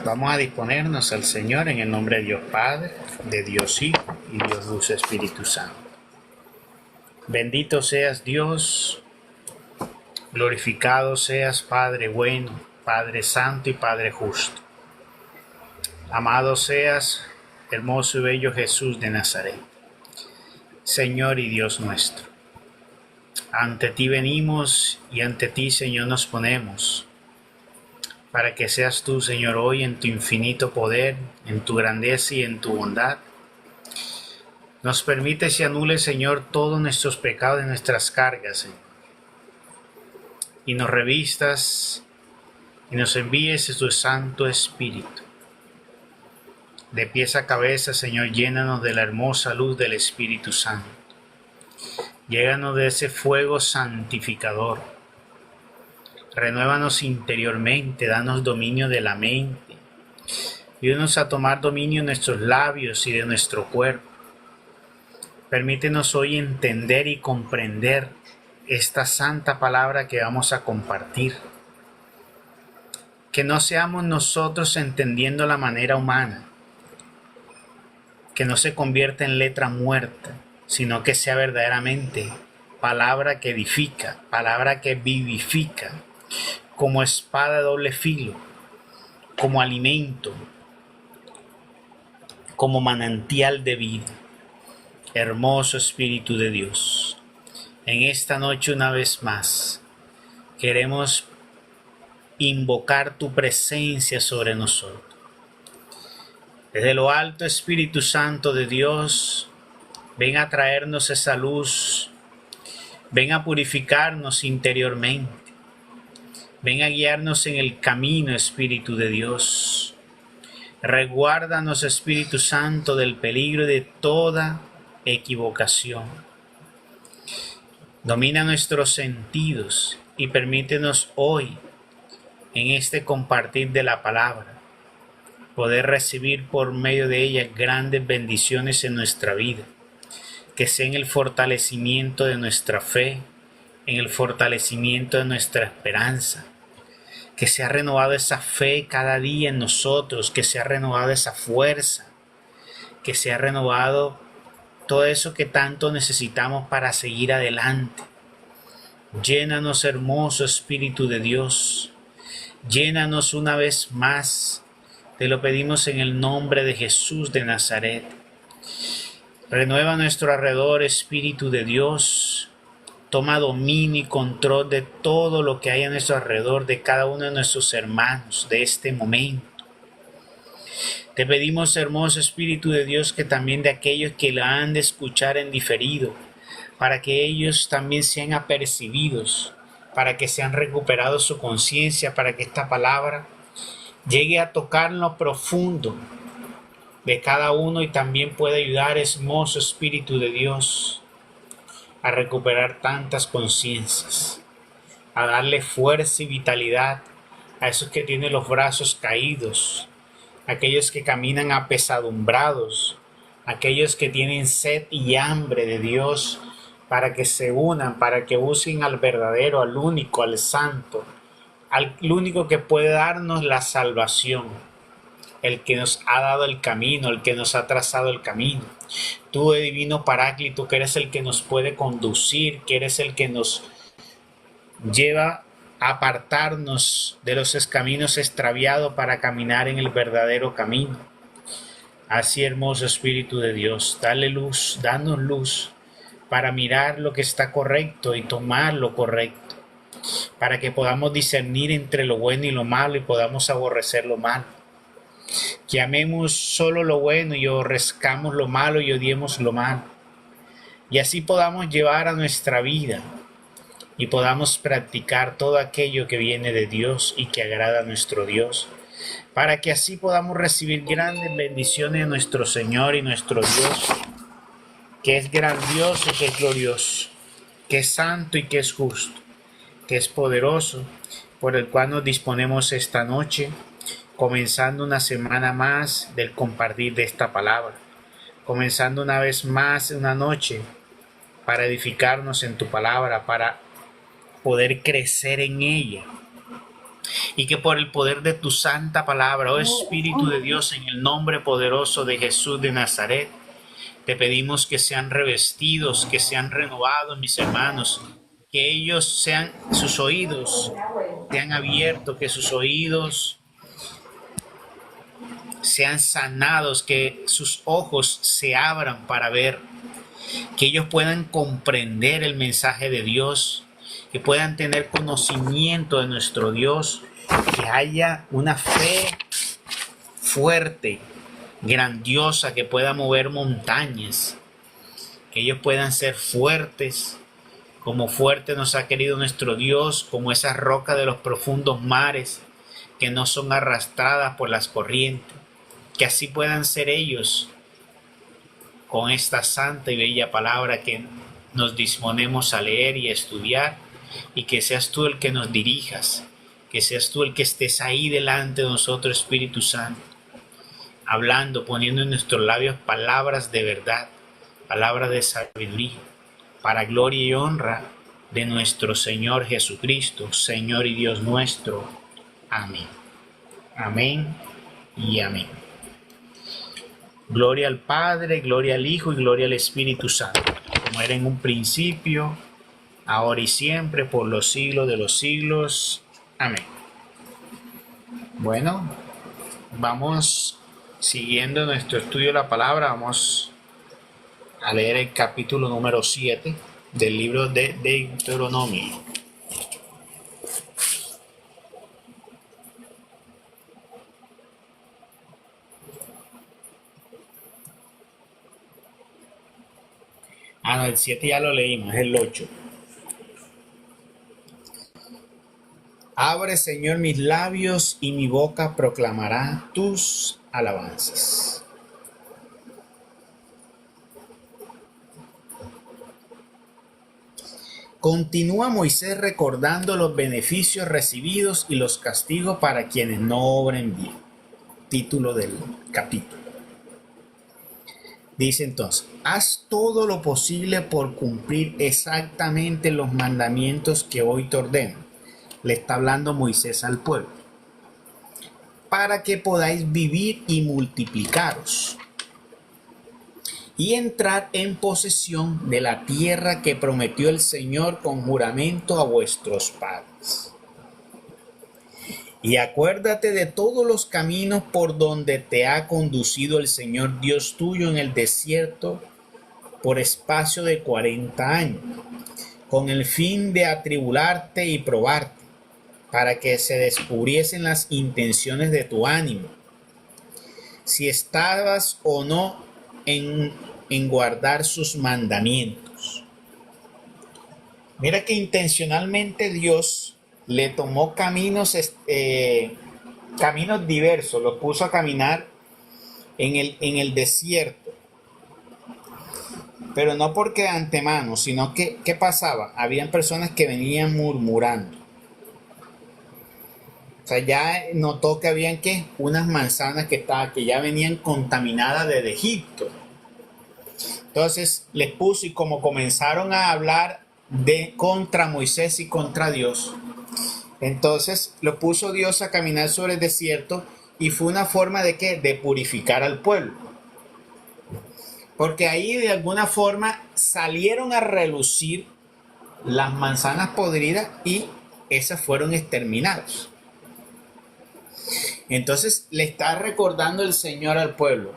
Vamos a disponernos al Señor en el nombre de Dios Padre, de Dios Hijo y Dios Luz Espíritu Santo. Bendito seas Dios, glorificado seas Padre bueno, Padre santo y Padre justo. Amado seas, hermoso y bello Jesús de Nazaret, Señor y Dios nuestro. Ante ti venimos y ante ti, Señor, nos ponemos, para que seas tú, Señor, hoy en tu infinito poder, en tu grandeza y en tu bondad. Nos permites y anules, Señor, todos nuestros pecados y nuestras cargas, Señor. Y nos revistas y nos envíes tu Santo Espíritu. De pies a cabeza, Señor, llénanos de la hermosa luz del Espíritu Santo. Llénanos de ese fuego santificador. Renuévanos interiormente, danos dominio de la mente. Ayúdanos a tomar dominio de nuestros labios y de nuestro cuerpo. Permítenos hoy entender y comprender esta santa palabra que vamos a compartir. Que no seamos nosotros entendiendo la manera humana, que no se convierta en letra muerta, sino que sea verdaderamente palabra que edifica, palabra que vivifica, como espada de doble filo, como alimento, como manantial de vida. Hermoso Espíritu de Dios, en esta noche una vez más queremos invocar tu presencia sobre nosotros. Desde lo alto, Espíritu Santo de Dios, ven a traernos esa luz, ven a purificarnos interiormente, ven a guiarnos en el camino, Espíritu de Dios. Reguárdanos, Espíritu Santo, del peligro de toda equivocación. Domina nuestros sentidos y permítenos hoy, en este compartir de la palabra, poder recibir por medio de ella grandes bendiciones en nuestra vida, que sea en el fortalecimiento de nuestra fe, en el fortalecimiento de nuestra esperanza, que sea renovada esa fe cada día en nosotros, que sea renovada esa fuerza, que sea renovado todo eso que tanto necesitamos para seguir adelante. Llénanos, hermoso Espíritu de Dios. Llénanos una vez más. Te lo pedimos en el nombre de Jesús de Nazaret. Renueva nuestro alrededor, Espíritu de Dios. Toma dominio y control de todo lo que hay a nuestro alrededor, de cada uno de nuestros hermanos de este momento. Te pedimos, hermoso Espíritu de Dios, que también de aquellos que la han de escuchar en diferido, para que ellos también sean apercibidos, para que sean recuperados su conciencia, para que esta palabra llegue a tocar lo profundo de cada uno y también pueda ayudar, hermoso Espíritu de Dios, a recuperar tantas conciencias, a darle fuerza y vitalidad a esos que tienen los brazos caídos, aquellos que caminan apesadumbrados, aquellos que tienen sed y hambre de Dios, para que se unan, para que busquen al verdadero, al único, al santo, al único que puede darnos la salvación, el que nos ha dado el camino, el que nos ha trazado el camino. Tú, divino Paráclito, que eres el que nos puede conducir, que eres el que nos lleva a apartarnos de los caminos extraviados para caminar en el verdadero camino. Así, hermoso Espíritu de Dios, dale luz, danos luz para mirar lo que está correcto y tomar lo correcto, para que podamos discernir entre lo bueno y lo malo y podamos aborrecer lo malo. Que amemos solo lo bueno y aborrezcamos lo malo y odiemos lo malo. Y así podamos llevar a nuestra vida y podamos practicar todo aquello que viene de Dios y que agrada a nuestro Dios, para que así podamos recibir grandes bendiciones de nuestro Señor y nuestro Dios, que es grandioso y que es glorioso, que es santo y que es justo, que es poderoso, por el cual nos disponemos esta noche, comenzando una semana más del compartir de esta palabra, comenzando una vez más una noche para edificarnos en tu palabra, para poder crecer en ella, y que por el poder de tu santa palabra, oh Espíritu de Dios, en el nombre poderoso de Jesús de Nazaret, te pedimos que sean revestidos, que sean renovados, mis hermanos, que ellos sean, sus oídos sean abiertos, que sus oídos sean sanados, que sus ojos se abran para ver, que ellos puedan comprender el mensaje de Dios, que puedan tener conocimiento de nuestro Dios, que haya una fe fuerte, grandiosa, que pueda mover montañas, que ellos puedan ser fuertes, como fuerte nos ha querido nuestro Dios, como esa roca de los profundos mares, que no son arrastradas por las corrientes, que así puedan ser ellos con esta santa y bella palabra que nos disponemos a leer y a estudiar, y que seas tú el que nos dirijas, que seas tú el que estés ahí delante de nosotros, Espíritu Santo, hablando, poniendo en nuestros labios palabras de verdad, palabras de sabiduría, para gloria y honra de nuestro Señor Jesucristo, Señor y Dios nuestro. Amén. Amén y amén. Gloria al Padre, gloria al Hijo y gloria al Espíritu Santo, como era en un principio, ahora y siempre, por los siglos de los siglos. Amén. Bueno, vamos siguiendo nuestro estudio de la palabra. Vamos a leer el capítulo número 7 del libro de Deuteronomio. No, el 7 ya lo leímos, es el 8. Abre, Señor, mis labios y mi boca proclamará tus alabanzas. Continúa Moisés recordando los beneficios recibidos y los castigos para quienes no obren bien. Título del capítulo. Dice entonces, haz todo lo posible por cumplir exactamente los mandamientos que hoy te ordeno. Le está hablando Moisés al pueblo. Para que podáis vivir y multiplicaros y entrar en posesión de la tierra que prometió el Señor con juramento a vuestros padres. Y acuérdate de todos los caminos por donde te ha conducido el Señor Dios tuyo en el desierto por espacio de 40 años, con el fin de atribularte y probarte, para que se descubriesen las intenciones de tu ánimo, si estabas o no en guardar sus mandamientos. Mira que intencionalmente Dios le tomó caminos diversos, los puso a caminar en el desierto, pero no porque de antemano, sino que ¿qué pasaba? Habían personas que venían murmurando. O sea, ya notó que habían unas manzanas que ya venían contaminadas desde Egipto. Entonces les puso, y como comenzaron a hablar contra Moisés y contra Dios, entonces lo puso Dios a caminar sobre el desierto, y fue una forma de purificar al pueblo. Porque ahí de alguna forma salieron a relucir las manzanas podridas y esas fueron exterminadas. Entonces le está recordando el Señor al pueblo: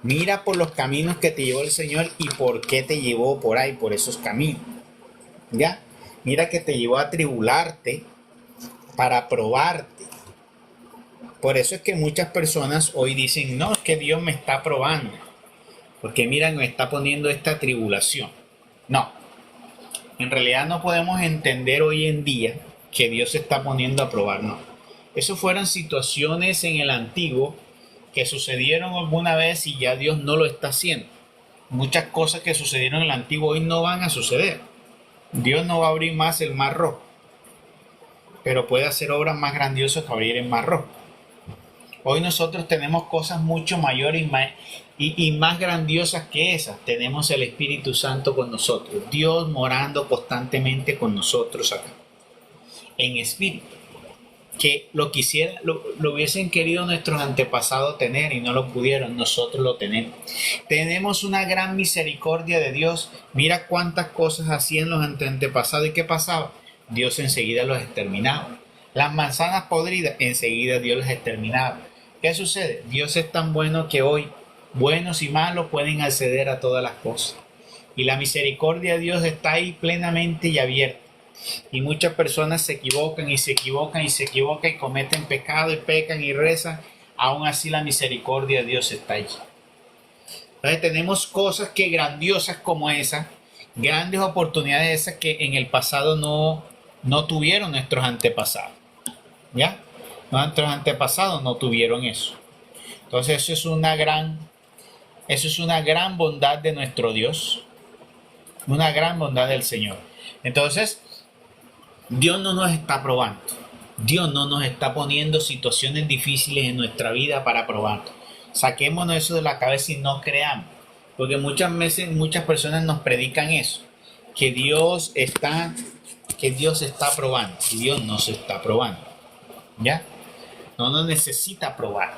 mira por los caminos que te llevó el Señor y por qué te llevó por ahí, por esos caminos. ¿Ya? Mira que te llevó a tribularte para probarte. Por eso es que muchas personas hoy dicen: no, es que Dios me está probando, porque mira, me está poniendo esta tribulación. No, en realidad no podemos entender hoy en día que Dios se está poniendo a probar, no. Eso fueron situaciones en el antiguo que sucedieron alguna vez y ya Dios no lo está haciendo. Muchas cosas que sucedieron en el antiguo hoy no van a suceder. Dios no va a abrir más el mar rojo, pero puede hacer obras más grandiosas que abrir el mar rojo. Hoy nosotros tenemos cosas mucho mayores y más grandiosas que esas. Tenemos el Espíritu Santo con nosotros, Dios morando constantemente con nosotros acá, en espíritu. que lo quisieran, lo hubiesen querido nuestros antepasados tener y no lo pudieron, nosotros lo tenemos. Tenemos una gran misericordia de Dios. Mira cuántas cosas hacían los antepasados y qué pasaba. Dios enseguida los exterminaba. Las manzanas podridas, enseguida Dios las exterminaba. ¿Qué sucede? Dios es tan bueno que hoy buenos y malos pueden acceder a todas las cosas. Y la misericordia de Dios está ahí plenamente y abierta. Y muchas personas se equivocan y se equivocan y se equivocan y cometen pecado y pecan y rezan. Aún así la misericordia de Dios está allí. Entonces tenemos cosas que grandiosas como esas, grandes oportunidades esas que en el pasado no tuvieron nuestros antepasados. ¿Ya? Nuestros antepasados no tuvieron eso. Entonces eso es una gran bondad de nuestro Dios. Una gran bondad del Señor. Entonces, Dios no nos está probando. Dios no nos está poniendo situaciones difíciles en nuestra vida para probar. Saquémonos eso de la cabeza y no creamos. Porque muchas veces muchas personas nos predican eso. Que Dios está probando. Y Dios no se está probando. ¿Ya? No nos necesita probar.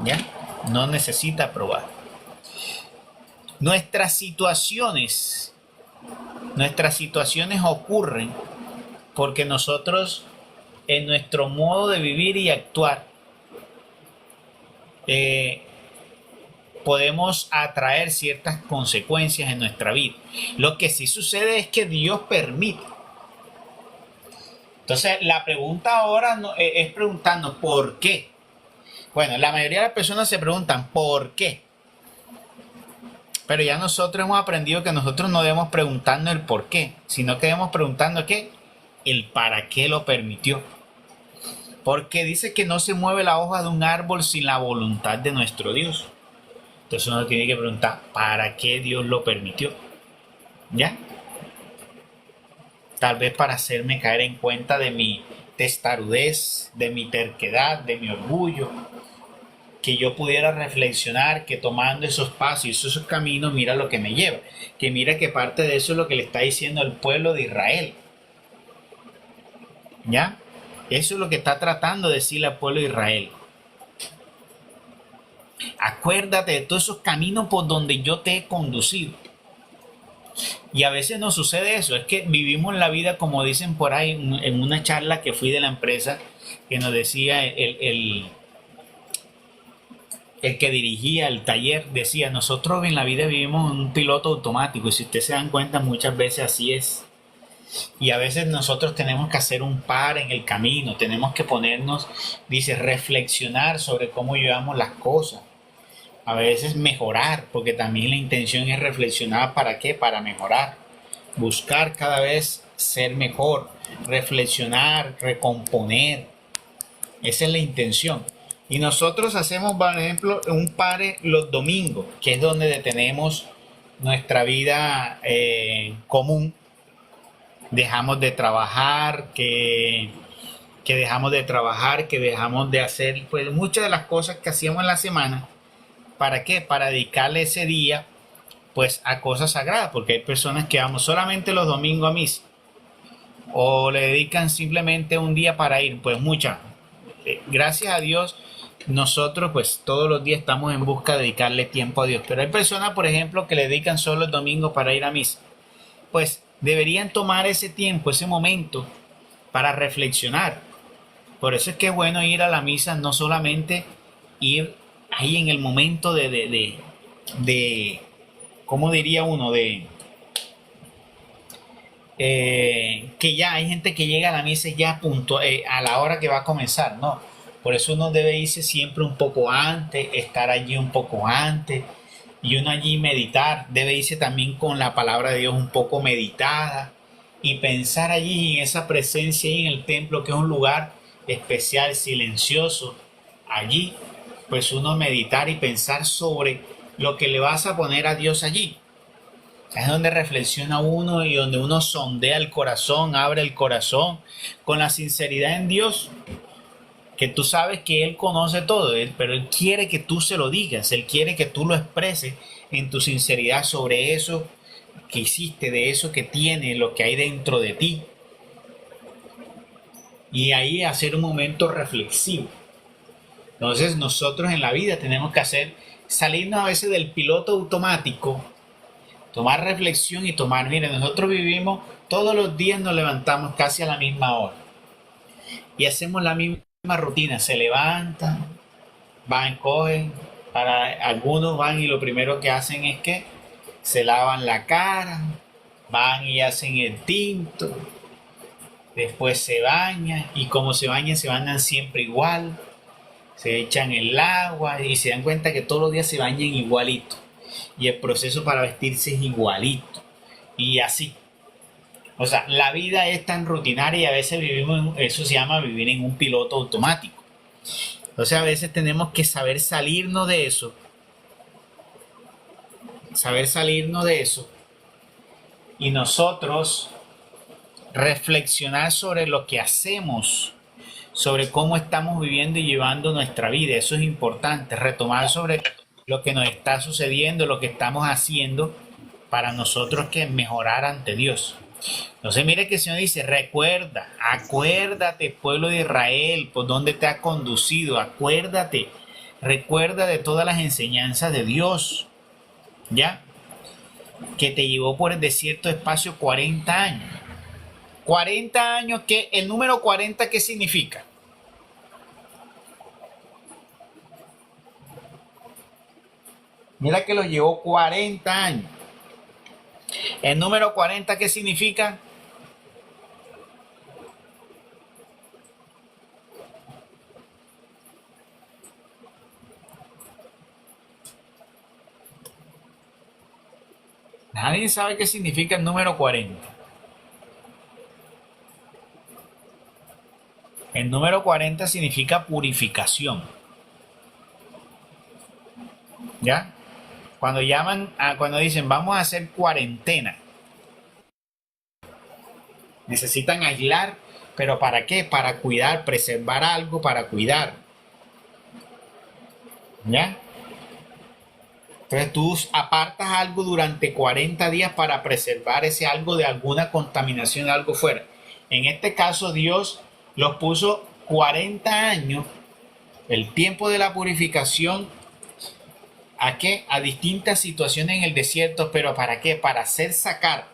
¿Ya? No necesita probar. Nuestras situaciones ocurren porque nosotros en nuestro modo de vivir y actuar podemos atraer ciertas consecuencias en nuestra vida. Lo que sí sucede es que Dios permite. Entonces la pregunta ahora es preguntarnos ¿por qué? Bueno, la mayoría de las personas se preguntan ¿por qué? Pero ya nosotros hemos aprendido que nosotros no debemos preguntarnos el por qué, sino que debemos preguntarnos ¿qué? El para qué lo permitió. Porque dice que no se mueve la hoja de un árbol sin la voluntad de nuestro Dios. Entonces uno tiene que preguntar ¿para qué Dios lo permitió? ¿Ya? Tal vez para hacerme caer en cuenta de mi testarudez, de mi terquedad, de mi orgullo. Que yo pudiera reflexionar que tomando esos pasos y esos caminos, mira lo que me lleva. Que mira que parte de eso es lo que le está diciendo al pueblo de Israel. ¿Ya? Eso es lo que está tratando de decirle al pueblo de Israel. Acuérdate de todos esos caminos por donde yo te he conducido. Y a veces nos sucede eso, es que vivimos la vida como dicen por ahí en una charla que fui de la empresa, que nos decía el que dirigía el taller, decía, nosotros en la vida vivimos en un piloto automático y si ustedes se dan cuenta muchas veces así es. Y a veces nosotros tenemos que hacer un par en el camino, tenemos que ponernos, dice, reflexionar sobre cómo llevamos las cosas. A veces mejorar, porque también la intención es reflexionar ¿para qué? Para mejorar. Buscar cada vez ser mejor, reflexionar, recomponer. Esa es la intención. Y nosotros hacemos, por ejemplo, un pare los domingos, que es donde detenemos nuestra vida común. Dejamos de trabajar, que dejamos de trabajar, que dejamos de hacer pues, muchas de las cosas que hacíamos en la semana. ¿Para qué? Para dedicarle ese día pues a cosas sagradas, porque hay personas que vamos solamente los domingos a misa o le dedican simplemente un día para ir, pues muchas. Gracias a Dios nosotros pues todos los días estamos en busca de dedicarle tiempo a Dios, pero hay personas por ejemplo que le dedican solo el domingo para ir a misa. Pues deberían tomar ese tiempo, ese momento para reflexionar. Por eso es que es bueno ir a la misa, no solamente ir ahí en el momento de ¿cómo diría uno? Que ya hay gente que llega a la misa ya a la hora que va a comenzar, ¿no? Por eso uno debe irse siempre un poco antes, estar allí un poco antes, y uno allí meditar, debe irse también con la palabra de Dios un poco meditada, y pensar allí en esa presencia ahí en el templo, que es un lugar especial, silencioso, allí pues uno meditar y pensar sobre lo que le vas a poner a Dios allí. Es donde reflexiona uno y donde uno sondea el corazón, abre el corazón con la sinceridad en Dios, que tú sabes que Él conoce todo, pero Él quiere que tú se lo digas, Él quiere que tú lo expreses en tu sinceridad sobre eso que hiciste, de eso que tienes, lo que hay dentro de ti. y ahí hacer un momento reflexivo. Entonces nosotros en la vida tenemos que salirnos a veces del piloto automático, tomar reflexión y tomar, mire, nosotros vivimos, todos los días nos levantamos casi a la misma hora y hacemos la misma rutina, se levantan, van, cogen, para algunos van y lo primero que hacen es que se lavan la cara, van y hacen el tinto, después se bañan y como se bañan siempre igual, se echan el agua y se dan cuenta que todos los días se bañan igualito y el proceso para vestirse es igualito y así. O sea, la vida es tan rutinaria y a veces vivimos, eso se llama vivir en un piloto automático. Entonces a veces tenemos que saber salirnos de eso y nosotros reflexionar sobre lo que hacemos, sobre cómo estamos viviendo y llevando nuestra vida. Eso es importante, retomar sobre lo que nos está sucediendo, lo que estamos haciendo para nosotros que mejorar ante Dios. Entonces mire que el Señor dice, recuerda, acuérdate pueblo de Israel, por dónde te ha conducido, acuérdate, recuerda de todas las enseñanzas de Dios, ¿ya? Que te llevó por el desierto espacio 40 años. 40 años, que el número 40, ¿qué significa? Mira que lo llevó 40 años. El número 40, ¿qué significa? Nadie sabe qué significa el número 40. El número 40 significa purificación. ¿Ya? Cuando dicen vamos a hacer cuarentena, necesitan aislar, pero ¿para qué? Para cuidar, preservar algo para cuidar. ¿Ya? Entonces tú apartas algo durante 40 días para preservar ese algo de alguna contaminación, de algo fuera. En este caso Dios los puso 40 años, el tiempo de la purificación, ¿a qué? A distintas situaciones en el desierto, pero ¿para qué? Para hacer sacar.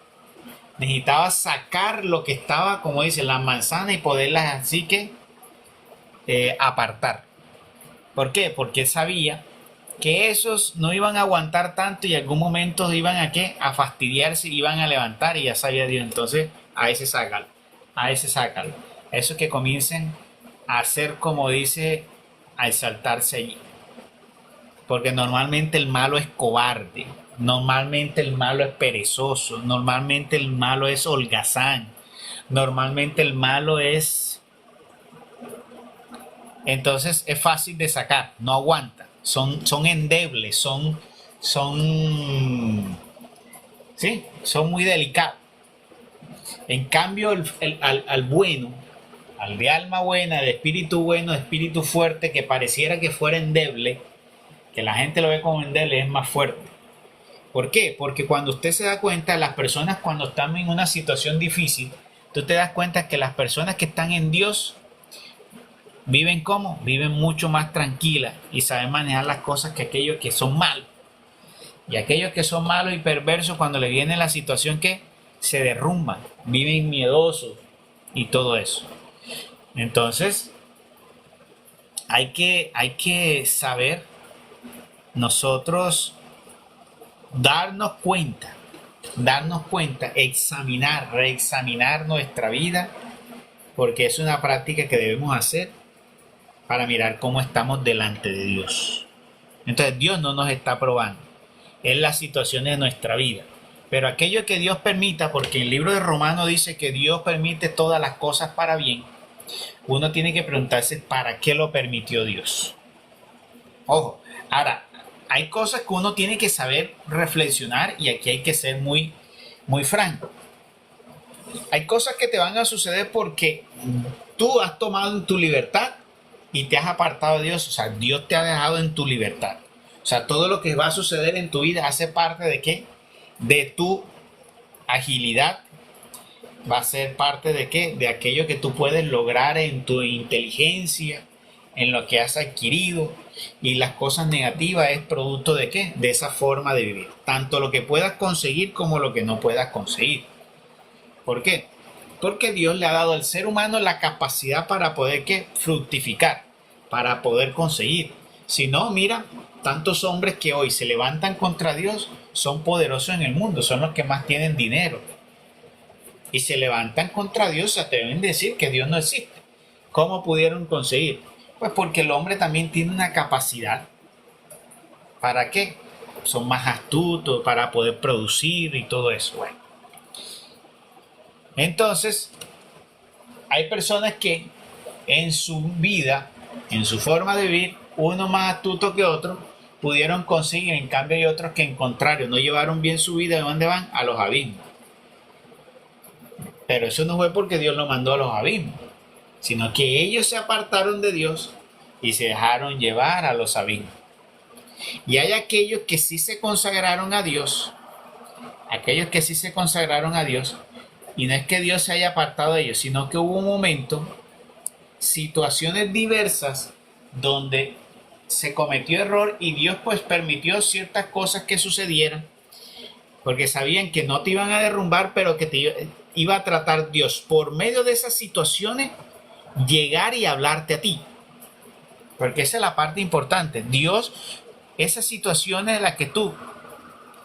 Necesitaba sacar lo que estaba, como dicen, las manzanas y poderlas así que apartar. ¿Por qué? Porque él sabía que esos no iban a aguantar tanto y en algún momento iban a qué, a fastidiarse, iban a levantar y ya sabía Dios. Entonces a ese sácalo, a ese sácalo. Eso que comiencen a hacer, como dice, a exaltarse allí. Porque normalmente el malo es cobarde, normalmente el malo es perezoso, normalmente el malo es holgazán, normalmente el malo es... Entonces es fácil de sacar, no aguanta, son endebles, sí, son muy delicados. En cambio, al bueno, al de alma buena, de espíritu fuerte, que pareciera que fuera endeble, que la gente lo ve como endeble, es más fuerte. ¿Por qué? Porque cuando usted se da cuenta, las personas cuando están en una situación difícil, tú te das cuenta que las personas que están en Dios viven ¿cómo? Viven mucho más tranquilas y saben manejar las cosas que aquellos que son malos. Y aquellos que son malos y perversos, cuando le viene la situación, que se derrumban, viven miedosos y todo eso. Entonces, hay que saber nosotros darnos cuenta, examinar, reexaminar nuestra vida, porque es una práctica que debemos hacer para mirar cómo estamos delante de Dios. Entonces Dios no nos está probando, es la situación de nuestra vida. Pero aquello que Dios permita, porque el libro de Romanos dice que Dios permite todas las cosas para bien, uno tiene que preguntarse para qué lo permitió Dios. Ojo, ahora, hay cosas que uno tiene que saber reflexionar y aquí hay que ser muy, muy franco. Hay cosas que te van a suceder porque tú has tomado tu libertad y te has apartado de Dios. O sea, Dios te ha dejado en tu libertad. O sea, todo lo que va a suceder en tu vida hace parte de ¿qué? De tu agilidad, va a ser parte de qué, de aquello que tú puedes lograr en tu inteligencia, en lo que has adquirido, y las cosas negativas es producto de qué, de esa forma de vivir, tanto lo que puedas conseguir como lo que no puedas conseguir. ¿Por qué? Porque Dios le ha dado al ser humano la capacidad para poder ¿qué? Fructificar, para poder conseguir. Si no, mira, tantos hombres que hoy se levantan contra Dios son poderosos en el mundo, son los que más tienen dinero. Y se levantan contra Dios, se atreven a decir que Dios no existe. ¿Cómo pudieron conseguir? Pues porque el hombre también tiene una capacidad. ¿Para qué? Son más astutos para poder producir y todo eso. Bueno. Entonces, hay personas que en su vida, en su forma de vivir, uno más astuto que otro, pudieron conseguir, en cambio hay otros que en contrario, no llevaron bien su vida. ¿De dónde van? A los abismos. Pero eso no fue porque Dios lo mandó a los abismos, sino que ellos se apartaron de Dios y se dejaron llevar a los abismos. Y hay aquellos que sí se consagraron a Dios, y no es que Dios se haya apartado de ellos, sino que hubo un momento, situaciones diversas, donde se cometió error y Dios pues permitió ciertas cosas que sucedieran, porque sabían que no te iban a derrumbar, pero que te iba a tratar Dios por medio de esas situaciones, llegar y hablarte a ti. Porque esa es la parte importante. Dios, esas situaciones en las que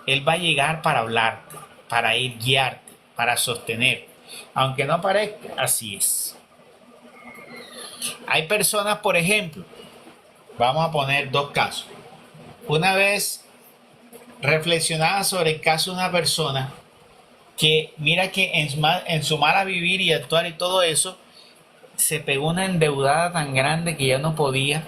Él va a llegar para hablarte, para ir guiarte, para sostener. Aunque no parezca, así es. Hay personas, por ejemplo, vamos a poner dos casos. Una vez reflexionaba sobre el caso de una persona que mira que en su mala vivir y actuar y todo eso, se pegó una endeudada tan grande que ya no podía,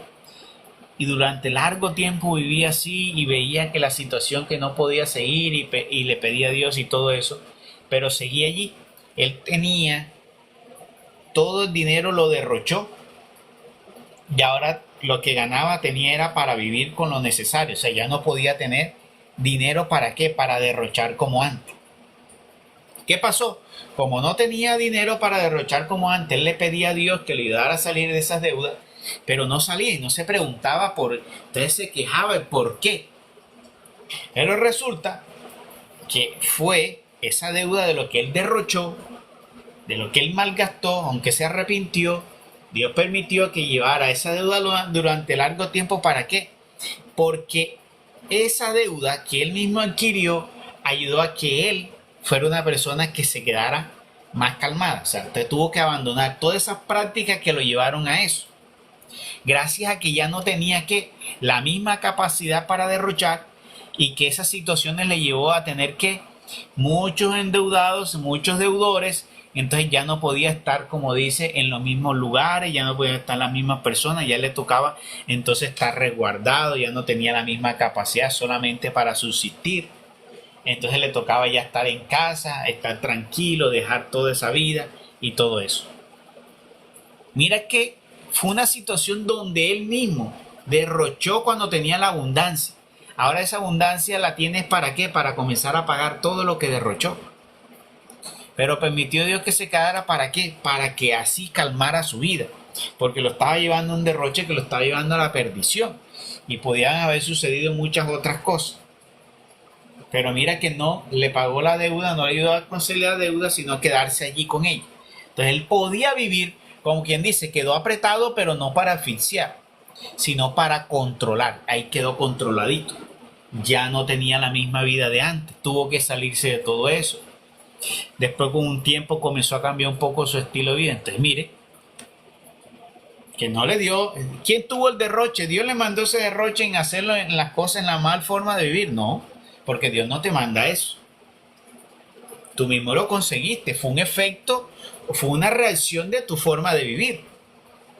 y durante largo tiempo vivía así y veía que la situación que no podía seguir y le pedía a Dios y todo eso, pero seguía allí. Él tenía todo el dinero, lo derrochó, y ahora lo que ganaba tenía era para vivir con lo necesario. O sea, ya no podía tener dinero. ¿Para qué? Para derrochar como antes. ¿Qué pasó? Como no tenía dinero para derrochar como antes, él le pedía a Dios que le ayudara a salir de esas deudas, pero no salía y no se preguntaba por... Entonces se quejaba de por qué. Pero resulta que fue esa deuda de lo que él derrochó, de lo que él malgastó, aunque se arrepintió. Dios permitió que llevara esa deuda durante largo tiempo. ¿Para qué? Porque esa deuda que él mismo adquirió ayudó a que él fuera una persona que se quedara más calmada. O sea, usted tuvo que abandonar todas esas prácticas que lo llevaron a eso. Gracias a que ya no tenía la misma capacidad para derrochar, y que esas situaciones le llevó a tener muchos endeudados, muchos deudores. Entonces ya no podía estar, como dice, en los mismos lugares, ya no podía estar las mismas personas, ya le tocaba entonces estar resguardado, ya no tenía la misma capacidad solamente para subsistir. Entonces le tocaba ya estar en casa, estar tranquilo, dejar toda esa vida y todo eso. Mira que fue una situación donde él mismo derrochó cuando tenía la abundancia. Ahora esa abundancia la tienes ¿para qué? Para comenzar a pagar todo lo que derrochó. Pero permitió Dios que se quedara ¿para qué? Para que así calmara su vida. Porque lo estaba llevando a un derroche que lo estaba llevando a la perdición. Y podían haber sucedido muchas otras cosas. Pero mira que no le pagó la deuda, no le ayudó a conseguir la deuda, sino a quedarse allí con ella. Entonces él podía vivir, como quien dice, quedó apretado, pero no para asfixiar, sino para controlar. Ahí quedó controladito. Ya no tenía la misma vida de antes. Tuvo que salirse de todo eso. Después con un tiempo comenzó a cambiar un poco su estilo de vida. Entonces mire, que no le dio. ¿Quién tuvo el derroche? Dios le mandó ese derroche en hacerlo en las cosas, en la mal forma de vivir. No, porque Dios no te manda eso. Tú mismo lo conseguiste. Fue un efecto, fue una reacción de tu forma de vivir.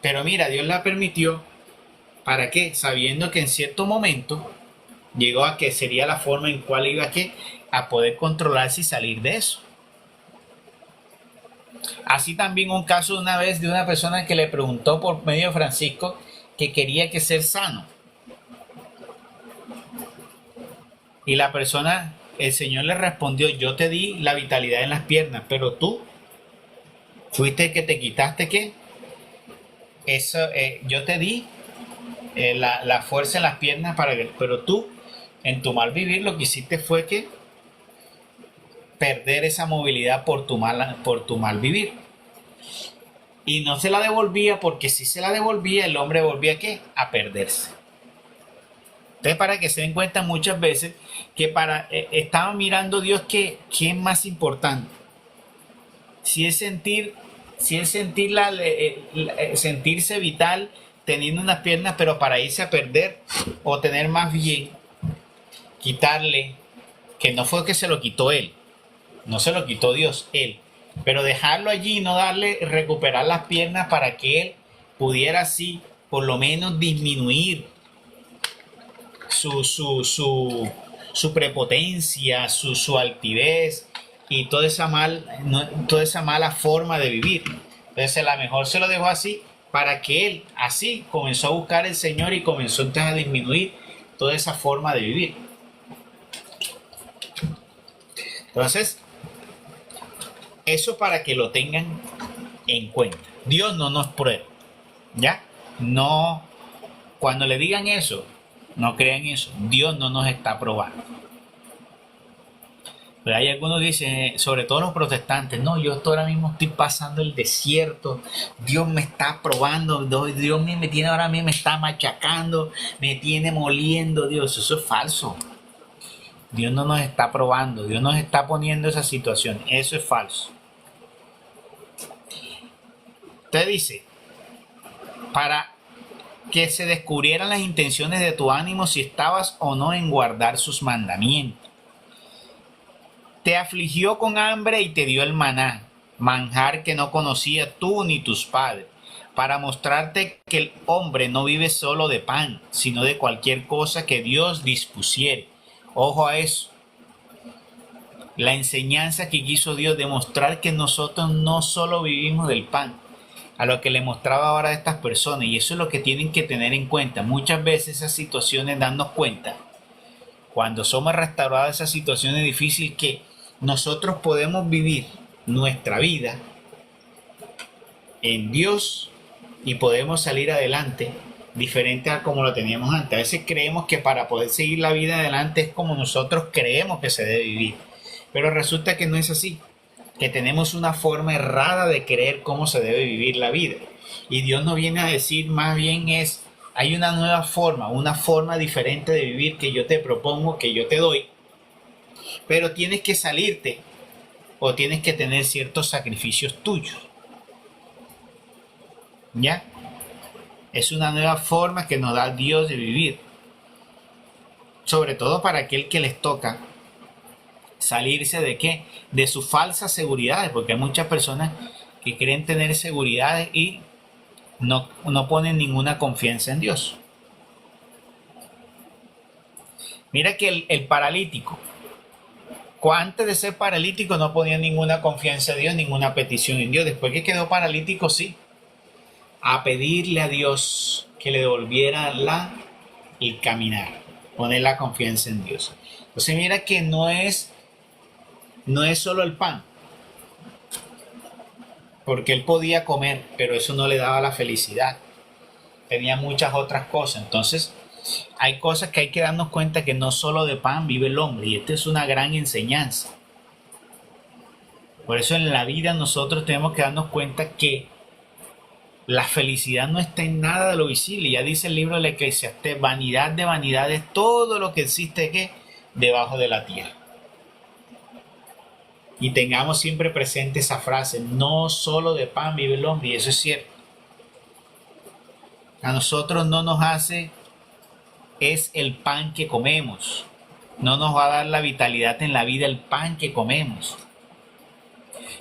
Pero mira, Dios la permitió. ¿Para qué? Sabiendo que en cierto momento llegó a que sería la forma en cual iba a poder controlarse y salir de eso. Así también un caso una vez de una persona que le preguntó por medio de Francisco que quería que ser sano. El Señor le respondió: yo te di la vitalidad en las piernas, pero tú Fuiste el que te quitaste qué. Eso, yo te di la fuerza en las piernas pero tú, en tu mal vivir, lo que hiciste fue que perder esa movilidad por tu mal vivir. Y no se la devolvía porque si se la devolvía, el hombre volvía ¿qué? A perderse. Entonces, para que se den cuenta muchas veces que estaba mirando Dios que es más importante. Si es sentir, si es sentir sentirse vital teniendo unas piernas, pero para irse a perder, o tener más bien, quitarle, que no fue que se lo quitó él, no se lo quitó Dios, él, pero dejarlo allí y no darle, recuperar las piernas para que él pudiera así, por lo menos disminuir su prepotencia, su altivez y toda esa mala forma de vivir. Entonces, a lo mejor se lo dejó así para que él así comenzó a buscar el Señor y comenzó entonces a disminuir toda esa forma de vivir. Entonces, eso para que lo tengan en cuenta. Dios no nos prueba, ¿ya? No, cuando le digan eso, no crean eso. Dios no nos está probando. Pero hay algunos que dicen, sobre todo los protestantes, no, yo ahora mismo estoy pasando el desierto, Dios me está probando, Dios me tiene ahora mismo, me está machacando, me tiene moliendo, Dios, eso es falso. Dios no nos está probando, Dios nos está poniendo esa situación, eso es falso. Usted dice, para que se descubrieran las intenciones de tu ánimo si estabas o no en guardar sus mandamientos. Te afligió con hambre y te dio el maná, manjar que no conocías tú ni tus padres, para mostrarte que el hombre no vive solo de pan, sino de cualquier cosa que Dios dispusiere. Ojo a eso. La enseñanza que quiso Dios, demostrar que nosotros no solo vivimos del pan, a lo que le mostraba ahora a estas personas, y eso es lo que tienen que tener en cuenta. Muchas veces esas situaciones, darnos cuenta, cuando somos restaurados de esas situaciones difíciles, que nosotros podemos vivir nuestra vida en Dios y podemos salir adelante diferente a como lo teníamos antes. A veces creemos que para poder seguir la vida adelante es como nosotros creemos que se debe vivir, pero resulta que no es así, que tenemos una forma errada de creer cómo se debe vivir la vida. Y Dios nos viene a decir, más bien hay una nueva forma, una forma diferente de vivir que yo te propongo, que yo te doy, pero tienes que salirte o tienes que tener ciertos sacrificios tuyos. ¿Ya? Es una nueva forma que nos da Dios de vivir. Sobre todo para aquel que les toca salirse de qué? De sus falsas seguridades, porque hay muchas personas que creen tener seguridades y no ponen ninguna confianza en Dios. Mira que el paralítico, antes de ser paralítico no ponía ninguna confianza en Dios, ninguna petición en Dios. Después que quedó paralítico, sí, a pedirle a Dios que le devolviera el caminar, poner la confianza en Dios. Entonces mira que no es solo el pan, porque él podía comer, pero eso no le daba la felicidad. Tenía muchas otras cosas. Entonces hay cosas que hay que darnos cuenta que no solo de pan vive el hombre, y esta es una gran enseñanza. Por eso en la vida nosotros tenemos que darnos cuenta que la felicidad no está en nada de lo visible. Ya dice el libro de Eclesiastés, vanidad de vanidades, todo lo que existe ¿qué? Debajo de la tierra. Y tengamos siempre presente esa frase, no solo de pan vive el hombre, y eso es cierto. A nosotros no nos hace, es el pan que comemos. No nos va a dar la vitalidad en la vida el pan que comemos.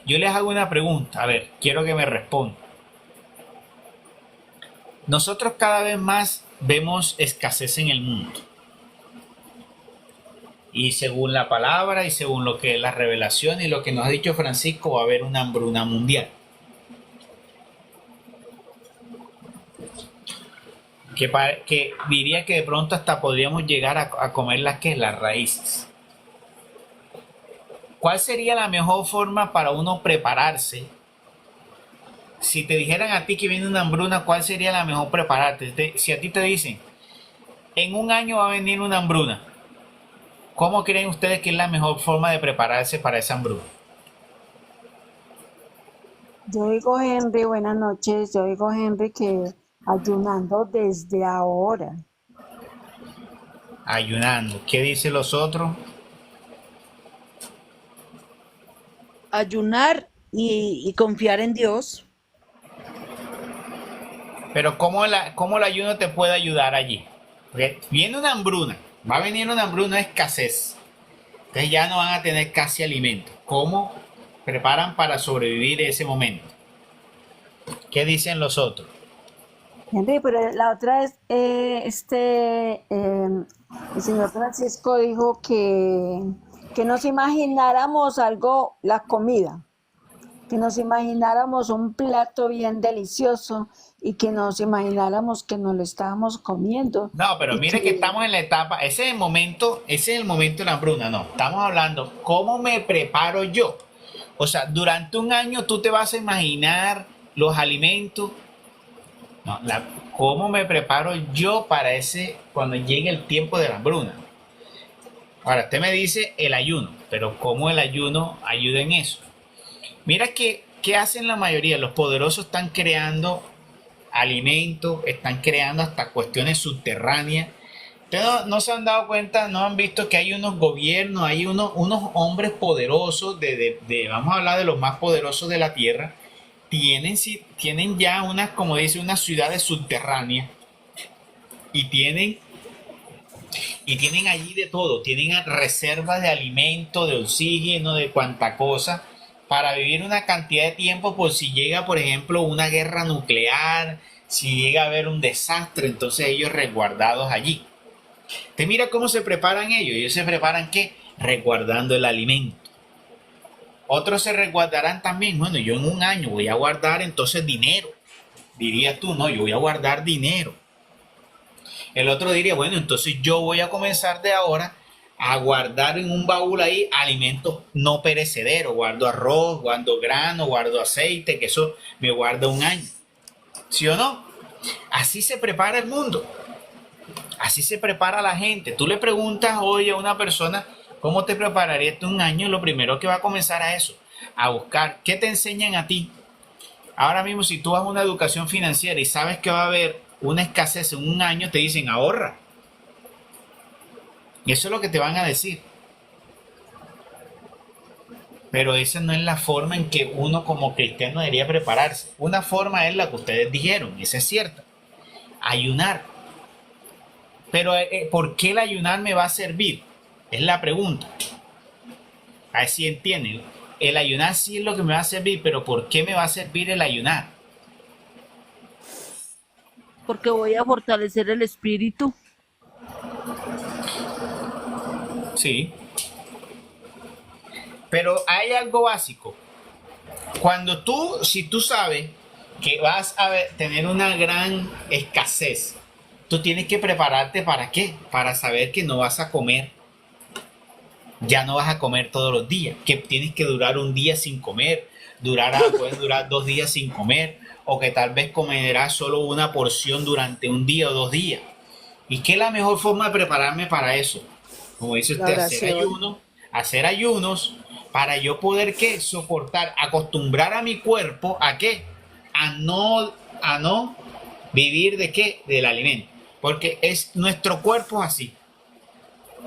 Yo les hago una pregunta, a ver, quiero que me respondan. Nosotros cada vez más vemos escasez en el mundo. Y según la palabra y según lo que es la revelación y lo que nos ha dicho Francisco, va a haber una hambruna mundial. Que diría que de pronto hasta podríamos llegar a comer las raíces. ¿Cuál sería la mejor forma para uno prepararse si te dijeran a ti que viene una hambruna, ¿cuál sería la mejor prepararte? Si a ti te dicen, en un año va a venir una hambruna, ¿cómo creen ustedes que es la mejor forma de prepararse para esa hambruna? Yo digo, Henry, buenas noches. Yo digo, Henry, que ayunando desde ahora. Ayunando. ¿Qué dicen los otros? Ayunar y confiar en Dios. Pero ¿cómo el ayuno te puede ayudar allí? Porque viene una hambruna, va a venir una hambruna de escasez. Entonces ya no van a tener casi alimento. ¿Cómo preparan para sobrevivir ese momento? ¿Qué dicen los otros? Henry, pero la otra es, el señor Francisco dijo que nos imagináramos algo, la comida, que nos imagináramos un plato bien delicioso y que nos imagináramos que nos lo estábamos comiendo No, pero y mire que que estamos en la etapa, ese es el momento de la hambruna, no. Estamos hablando, ¿cómo me preparo yo? O sea, durante un año tú te vas a imaginar los alimentos. No, ¿cómo me preparo yo para cuando llegue el tiempo de la hambruna? Ahora, usted me dice el ayuno, pero ¿cómo el ayuno ayuda en eso? Mira ¿qué hacen la mayoría? Los poderosos están creando alimentos, están creando hasta cuestiones subterráneas. Ustedes no se han dado cuenta, no han visto que hay unos gobiernos, hay unos hombres poderosos, vamos a hablar de los más poderosos de la tierra, tienen ya unas, como dice, unas ciudades subterráneas y tienen allí de todo, tienen reservas de alimento, de oxígeno, de cuanta cosa, para vivir una cantidad de tiempo por si llega, por ejemplo, una guerra nuclear, si llega a haber un desastre, entonces ellos resguardados allí. Te mira cómo se preparan ellos se preparan ¿qué? Resguardando el alimento. Otros se resguardarán también, bueno, yo en un año voy a guardar entonces dinero. Dirías tú, no, yo voy a guardar dinero. El otro diría, bueno, entonces yo voy a comenzar de ahora a guardar en un baúl ahí alimentos no perecederos. Guardo arroz, guardo grano, guardo aceite, que eso me guarda un año. ¿Sí o no? Así se prepara el mundo. Así se prepara la gente. Tú le preguntas hoy a una persona cómo te prepararías tú un año, lo primero que va a comenzar a eso, a buscar qué te enseñan a ti. Ahora mismo, si tú vas a una educación financiera y sabes que va a haber una escasez en un año, te dicen ahorra. Y eso es lo que te van a decir. Pero esa no es la forma en que uno como cristiano debería prepararse. Una forma es la que ustedes dijeron, esa es cierta. Ayunar. Pero ¿por qué el ayunar me va a servir? Es la pregunta. A ver si entienden. El ayunar sí es lo que me va a servir, pero ¿por qué me va a servir el ayunar? Porque voy a fortalecer el espíritu. Sí. Pero hay algo básico. Si tú sabes que vas a tener una gran escasez, tú tienes que prepararte para qué? Para saber que no vas a comer. Ya no vas a comer todos los días, que tienes que durar un día sin comer, puedes durar 2 días sin comer, o que tal vez comerás solo una porción durante un día o 2 días. ¿Y qué es la mejor forma de prepararme para eso? Como dice la usted, oración. hacer ayunos para yo poder qué, soportar, acostumbrar a mi cuerpo a qué, a no vivir de qué, del alimento, porque es nuestro cuerpo así.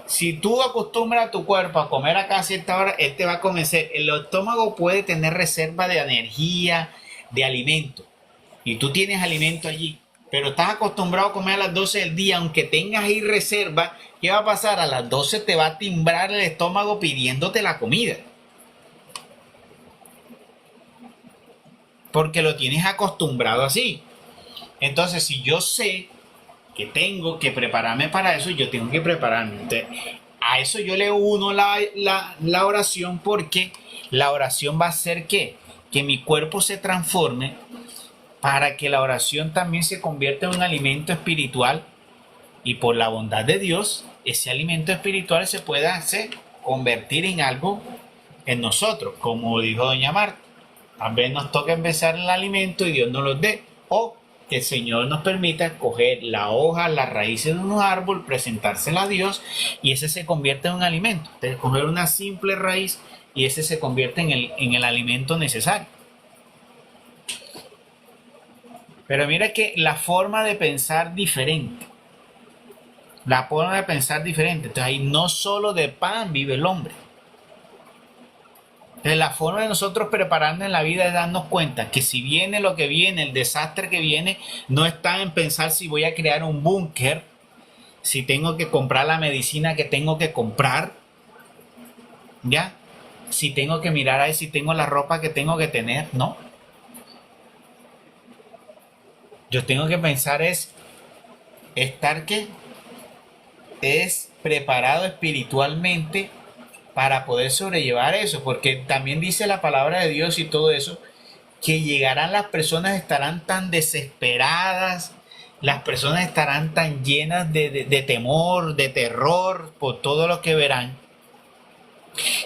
Si tú acostumbras a tu cuerpo a comer acá a cierta hora, él te va a convencer. El estómago puede tener reserva de energía, de alimento. Y tú tienes alimento allí. Pero estás acostumbrado a comer a las 12 del día, aunque tengas ahí reserva, ¿qué va a pasar? A las 12 te va a timbrar el estómago pidiéndote la comida. Porque lo tienes acostumbrado así. Entonces, si yo sé que tengo que prepararme para eso, yo tengo que prepararme. Entonces, a eso yo le uno la oración, porque la oración va a hacer que mi cuerpo se transforme para que la oración también se convierta en un alimento espiritual y por la bondad de Dios, ese alimento espiritual se pueda convertir en algo en nosotros, como dijo doña Marta. A veces nos toca empezar el alimento y Dios nos los dé. O que el Señor nos permita coger la hoja, las raíces de un árbol, presentársela a Dios y ese se convierte en un alimento. Entonces, coger una simple raíz y ese se convierte en el alimento necesario. Pero mira que la forma de pensar diferente. La forma de pensar diferente. Entonces ahí no solo de pan vive el hombre. Entonces la forma de nosotros prepararnos en la vida es darnos cuenta que si viene lo que viene, el desastre que viene, no está en pensar si voy a crear un búnker, si tengo que comprar la medicina que tengo que comprar, ¿ya? Si tengo que mirar ahí si tengo la ropa que tengo que tener, no. Yo tengo que pensar es estar que es preparado espiritualmente para poder sobrellevar eso, porque también dice la palabra de Dios y todo eso, que llegarán las personas, estarán tan desesperadas, las personas estarán tan llenas de temor, de terror por todo lo que verán,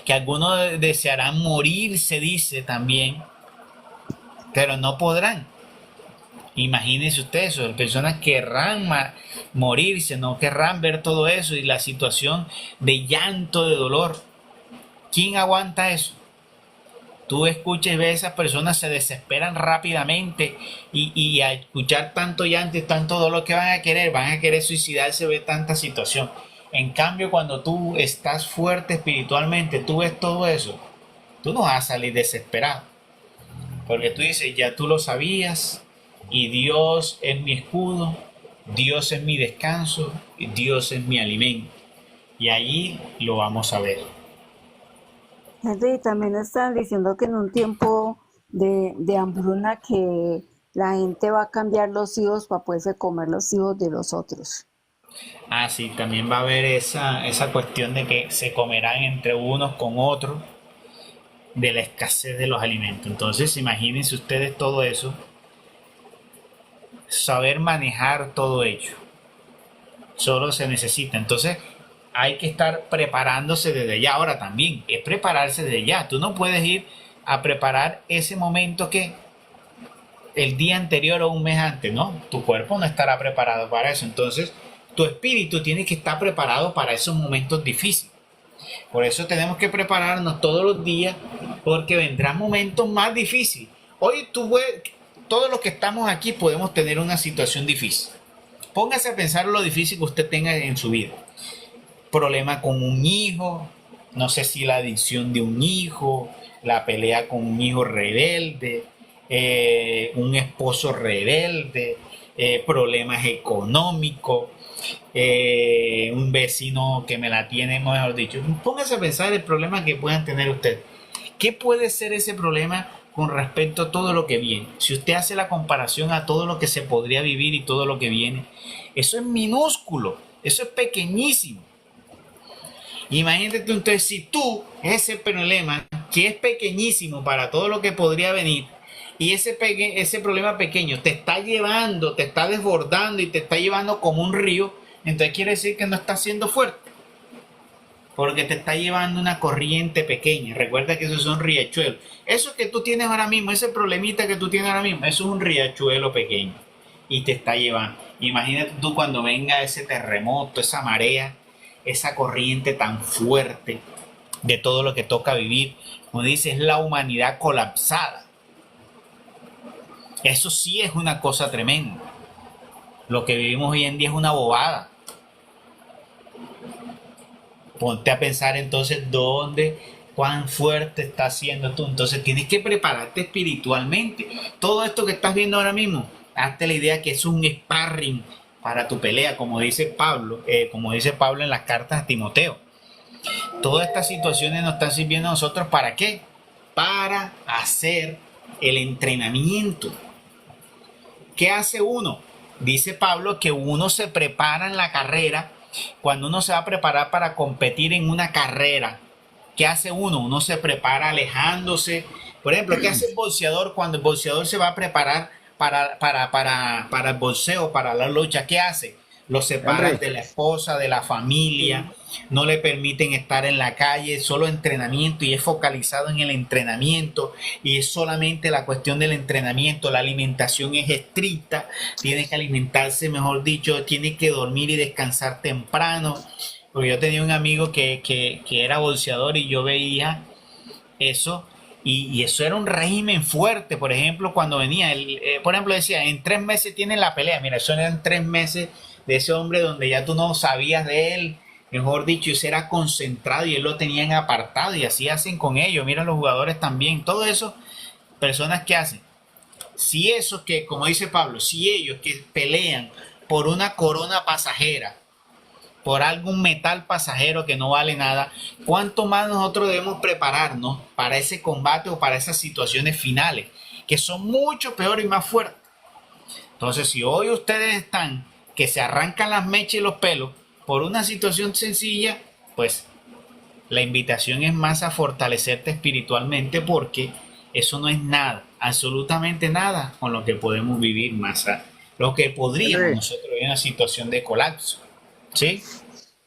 que algunos desearán morir, se dice también, pero no podrán. Imagínense ustedes eso, personas querrán morirse, no querrán ver todo eso y la situación de llanto, de dolor. ¿Quién aguanta eso? Tú escuchas y ves a esas personas se desesperan rápidamente y a escuchar tanto llanto y tanto dolor que van a querer suicidarse, ve tanta situación. En cambio, cuando tú estás fuerte espiritualmente, tú ves todo eso, tú no vas a salir desesperado. Porque tú dices, ya tú lo sabías y Dios es mi escudo, Dios es mi descanso y Dios es mi alimento. Y allí lo vamos a ver. Henry, también están diciendo que en un tiempo de hambruna que la gente va a cambiar los hijos para poderse comer los hijos de los otros. Ah, sí, también va a haber esa cuestión de que se comerán entre unos con otros de la escasez de los alimentos. Entonces, imagínense ustedes todo eso, saber manejar todo ello. Solo se necesita. Entonces, hay que estar preparándose desde ya. Ahora también es prepararse desde ya. Tú no puedes ir a preparar ese momento que el día anterior o un mes antes, ¿no? Tu cuerpo no estará preparado para eso. Entonces, tu espíritu tiene que estar preparado para esos momentos difíciles. Por eso tenemos que prepararnos todos los días, porque vendrán momentos más difíciles. Hoy todos los que estamos aquí podemos tener una situación difícil. Póngase a pensar lo difícil que usted tenga en su vida. Problema con un hijo, no sé si la adicción de un hijo, la pelea con un hijo rebelde, un esposo rebelde, problemas económicos, un vecino que me la tiene, mejor dicho. Póngase a pensar el problema que puedan tener ustedes. ¿Qué puede ser ese problema con respecto a todo lo que viene? Si usted hace la comparación a todo lo que se podría vivir y todo lo que viene, eso es minúsculo, eso es pequeñísimo. Imagínate tú, entonces, si tú, ese problema que es pequeñísimo para todo lo que podría venir, y ese problema pequeño te está llevando, te está desbordando y te está llevando como un río, entonces quiere decir que no está siendo fuerte, porque te está llevando una corriente pequeña. Recuerda que esos son riachuelos. Eso que tú tienes ahora mismo, ese problemita que tú tienes ahora mismo, eso es un riachuelo pequeño y te está llevando. Imagínate tú cuando venga ese terremoto, esa marea, esa corriente tan fuerte de todo lo que toca vivir. Como dice, es la humanidad colapsada. Eso sí es una cosa tremenda. Lo que vivimos hoy en día es una bobada. Ponte a pensar entonces cuán fuerte estás siendo tú. Entonces tienes que prepararte espiritualmente. Todo esto que estás viendo ahora mismo, hazte la idea que es un sparring para tu pelea, como dice Pablo en las cartas a Timoteo. Todas estas situaciones nos están sirviendo a nosotros ¿para qué? Para hacer el entrenamiento. ¿Qué hace uno? Dice Pablo que uno se prepara en la carrera. Cuando uno se va a preparar para competir en una carrera, ¿qué hace uno? Uno se prepara alejándose. Por ejemplo, ¿qué hace el boxeador cuando el boxeador se va a preparar para el boxeo, para la lucha? ¿Qué hace? lo separan Henry, de la esposa, de la familia, no le permiten estar en la calle, solo entrenamiento y es focalizado en el entrenamiento y es solamente la cuestión del entrenamiento, la alimentación es estricta, tiene que alimentarse, mejor dicho, tiene que dormir y descansar temprano, porque yo tenía un amigo que era boxeador y yo veía eso. Y eso era un régimen fuerte, por ejemplo, cuando venía, por ejemplo, decía, en 3 meses tienen la pelea, mira, eso eran 3 meses de ese hombre donde ya tú no sabías de él, mejor dicho, ese era concentrado y él lo tenían apartado y así hacen con ellos, mira los jugadores también, todo eso, personas que hacen, si esos que, como dice Pablo, si ellos que pelean por una corona pasajera, por algún metal pasajero que no vale nada, ¿cuánto más nosotros debemos prepararnos para ese combate o para esas situaciones finales, que son mucho peor y más fuertes? Entonces, si hoy ustedes están que se arrancan las mechas y los pelos por una situación sencilla, pues la invitación es más a fortalecerte espiritualmente porque eso no es nada, absolutamente nada con lo que podemos vivir más, lo que podríamos Henry, nosotros en una situación de colapso. ¿Sí?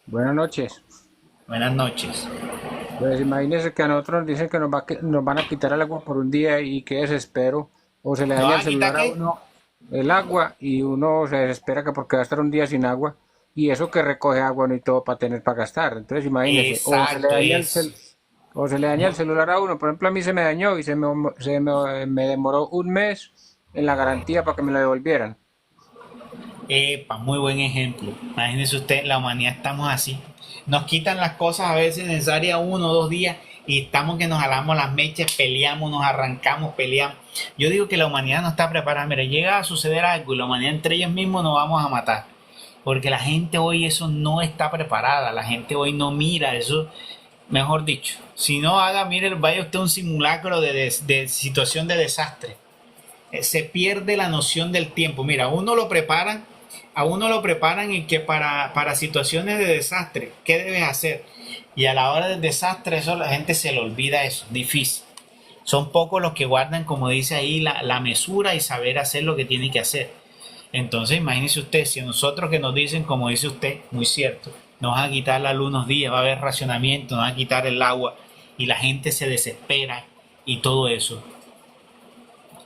buenas noches. Buenas noches. Pues imagínense que a nosotros nos dicen que nos van a quitar el agua por un día y qué desespero. O se le ¿No daña el van a quitar celular a qué? uno el agua y uno se desespera que porque va a estar un día sin agua. Y eso que recoge agua no y todo para tener para gastar. Entonces imagínense, Exacto, o se le daña el celular a uno. Por ejemplo, a mí se me dañó y me demoró un mes en la garantía para que me lo devolvieran. epa, muy buen ejemplo. Imagínese usted, la humanidad estamos así. Nos quitan las cosas a veces necesarias 1 o 2 días y estamos que nos jalamos las mechas, peleamos, nos arrancamos, peleamos. Yo digo que la humanidad no está preparada. Mira, llega a suceder algo y la humanidad entre ellos mismos nos vamos a matar. Porque la gente hoy eso no está preparada. La gente hoy no mira eso. Mejor dicho, si no haga, mire, vaya usted a un simulacro de situación de desastre. Se pierde la noción del tiempo. Mira, a uno lo preparan y que para situaciones de desastre, ¿qué debes hacer? Y a la hora del desastre, eso la gente se le olvida eso, difícil. Son pocos los que guardan, como dice ahí, la mesura y saber hacer lo que tiene que hacer. Entonces, imagínese usted, si a nosotros que nos dicen, como dice usted, muy cierto, nos van a quitar la luz unos días, va a haber racionamiento, nos van a quitar el agua y la gente se desespera y todo eso.